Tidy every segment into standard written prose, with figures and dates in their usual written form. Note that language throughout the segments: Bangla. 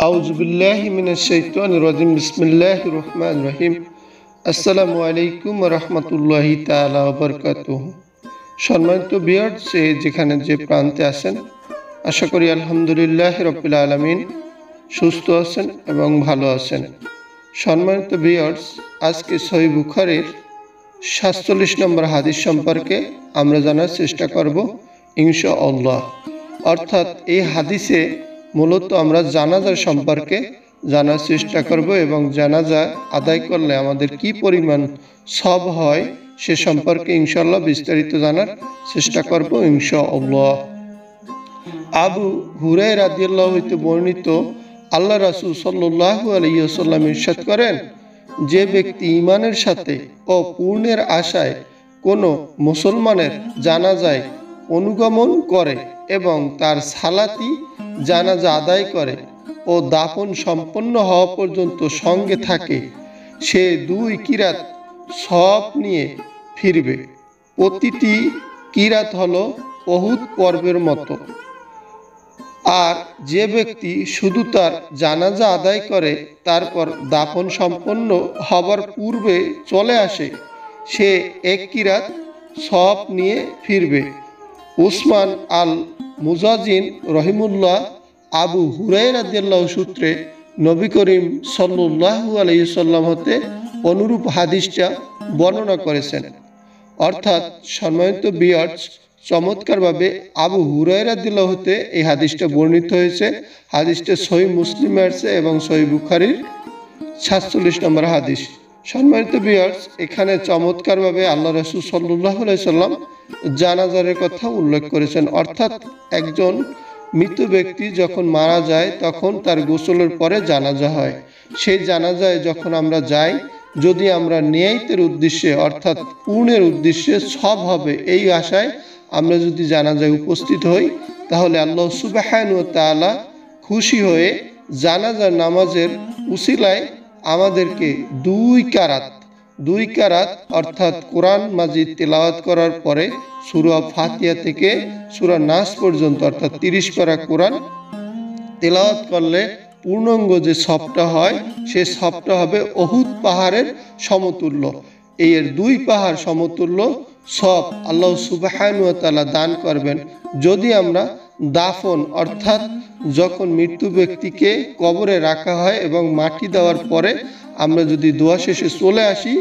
আউযুবিল্লাহি মিনাশ শাইতানির রাজিম বিসমিল্লাহির রহমানির রহিম। আসসালামু আলাইকুম ওয়া রাহমাতুল্লাহি তাআলা ওয়া বারাকাতুহু। সম্মানিত ভিউয়ার্স, যেখানে যে প্রান্তে আছেন, আশা করি আলহামদুলিল্লাহি রাব্বিল আলামিন সুস্থ আছেন এবং ভালো আছেন। সম্মানিত ভিউয়ার্স, আজকে সহিহ বুখারীর ৪৭ নম্বর হাদিস সম্পর্কে আমরা জানার চেষ্টা করব ইনশাআল্লাহ। অর্থাৎ এই হাদিসে মূলত আমরা জানাজার সম্পর্কে জানার চেষ্টা করব এবং জানাজা আদায় করলে আমাদের কি পরিমাণ সওয়াব হয় সে সম্পর্কে ইনশাআল্লাহ বিস্তারিত জানার চেষ্টা করব ইনশাআল্লাহ। আবু হুরায়রা রাদিয়াল্লাহু হইতে বর্ণিত, আল্লাহ রাসূল সাল্লাল্লাহু আলাইহি ওয়াসাল্লাম ইরশাদ করেন, যে ব্যক্তি ঈমানের সাথে ও পূর্ণের আশায় কোনো মুসলমানের জানাজায় অনুগমন করে এবং তার সালাতি জানাজা আদায় করে ও দাফন সম্পন্ন হওয়া পর্যন্ত সঙ্গে থাকে, সে 2 কিরাত সওয়াব নিয়ে ফিরবে। প্রতিটি কিরাত হলো উহুদ পর্বের মতো। আর যে ব্যক্তি শুধু তার জানাজা আদায় করে তারপর দাফন সম্পন্ন হবার পূর্বে চলে আসে, সে 1 কিরাত সওয়াব নিয়ে ফিরবে। উসমান আল মুজাজিন রহিমুল্লাহ আবু হুরায়রা রাদিয়াল্লাহু সূত্রে নবী করিম সাল্লাল্লাহু আলাইহি সাল্লাম হতে অনুরূপ হাদিসটা বর্ণনা করেছেন। অর্থাৎ সম্মানিত ভিউয়ার্স, চমৎকারভাবে আবু হুরায়রা রাদিয়াল্লাহু হতে এই হাদিসটা বর্ণিত হয়েছে। হাদিসটা সহিহ মুসলিমে আছে এবং সহিহ বুখারীর ৪৭ নম্বর হাদিস। সম্মানিত ভিউয়ার্স, এখানে চমৎকারভাবে আল্লাহ রাসূল সাল্লাল্লাহু আলাইহি সাল্লাম জানাজারের কথা উল্লেখ করেছেন। অর্থাৎ একজন মৃত ব্যক্তি যখন মারা যায় তখন তার গোসলের পরে জানাজা হয়। সেই জানাজায় যখন আমরা যাই, যদি আমরা নিয়াতের উদ্দেশ্যে অর্থাৎ পূর্ণের উদ্দেশ্যে সব হবে এই আশায় আমরা যদি জানাজায় উপস্থিত হই, তাহলে আল্লাহ সুবহানাহু ওয়া তাআলা খুশি হয়ে জানাজার নামাজের উসিলায় আমাদেরকে 2 কারাত অর্থাৎ কোরআন মাজিদ তেলাওয়াত করার পরে সূরা ফাতিহা থেকে সূরা নাস পর্যন্ত অর্থাৎ 30 পারা কোরআন তেলাওয়াত করলে পূর্ণাঙ্গ যে সওয়াবটা হয় সেই সওয়াবটা হবে উহুদ পাহাড়ের সমতুল্য। এর 2 পাহাড় সমতুল্য সওয়াব আল্লাহ সুবহানাহু ওয়া তাআলা দান করবেন যদি আমরা দাফন অর্থাৎ যখন মৃত্যু ব্যক্তিকে কবরে রাখা হয় এবং মাটি দেওয়ার পরে আমরা যদি দোয়া শেষে চলে আসি,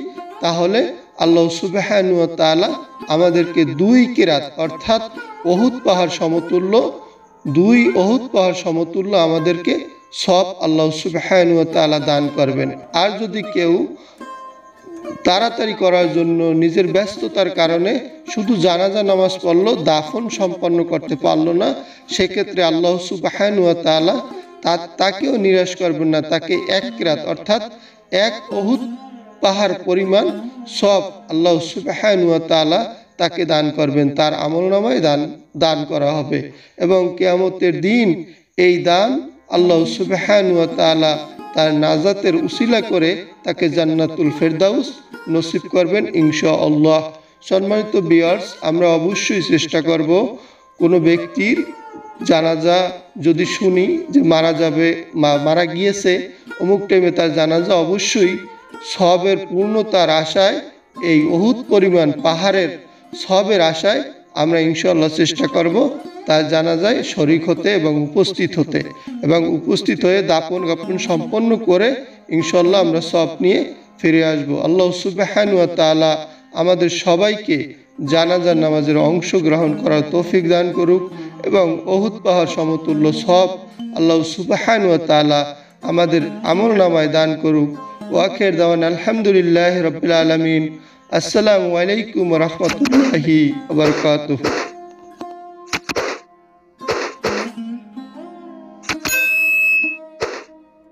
তাহলে আল্লাহ সুবহানাহু ওয়া তাআলা আমাদেরকে 2 কিরাত অর্থাৎ উহুদ পাহাড় সমতুল্য 2 উহুদ পাহাড় সমতুল্য আমাদেরকে সওয়াব আল্লাহ সুবহানাহু ওয়া তাআলা দান করবেন। আর যদি কেউ তাড়াতাড়ি করার জন্য নিজের ব্যস্ততার কারণে শুধু জানাজা নামাজ পড়লো, দাফন সম্পন্ন করতে পারলো না, সেক্ষেত্রে আল্লাহ সুবহানাহু ওয়া তাআলা তাকেও নিরাশ করবেন না। তাকে 1 কিরাত অর্থাৎ 1 উহুদ পাহাড় পরিমাণ সওয়াব আল্লাহ সুবহানাহু ওয়া তাআলা তাকে দান করবেন, তার আমলনামায় দান করা হবে এবং কিয়ামতের দিন এই দান আল্লাহ সুবহানাহু ওয়া তাআলা তার নাজাতের উসিলা করে তাকে জান্নাতুল ফেরদাউস নসিব করবেন ইনশাআল্লাহ। সম্মানিত ভিউয়ার্স, আমরা অবশ্যই চেষ্টা করব কোনো ব্যক্তির জানাজা যদি শুনি যে মারা গিয়েছে অমুক টাইমে তার জানাজা, অবশ্যই সওয়াবের পূর্ণতার আশায় এই উহুদ পরিমাণ পাহাড়ের সওয়াবের আশায় আমরা ইনশাআল্লাহ চেষ্টা করব তার জানাজায় শরীক হতে এবং উপস্থিত হয়ে দাফন কাফন সম্পন্ন করে ইনশাআল্লাহ আমরা সওয়াব নিয়ে ফিরে আসব। আল্লাহ সুবহানাহু ওয়া তাআলা আমাদের সবাইকে জানাজার নামাজের অংশগ্রহণ করার তৌফিক দান করুক এবং উহুদ পাহাড় সমতুল্য সওয়াব আল্লাহ সুবহানাহু ওয়া তাআলা আমাদের আমলনামায় দান করুক। ওয়া আখির দাওয়ানা আলহামদুলিল্লাহি রাব্বিল আলামিন। আসসালামু আলাইকুম ওয়া রাহমাতুল্লাহি ওয়া বারাকাতুহু।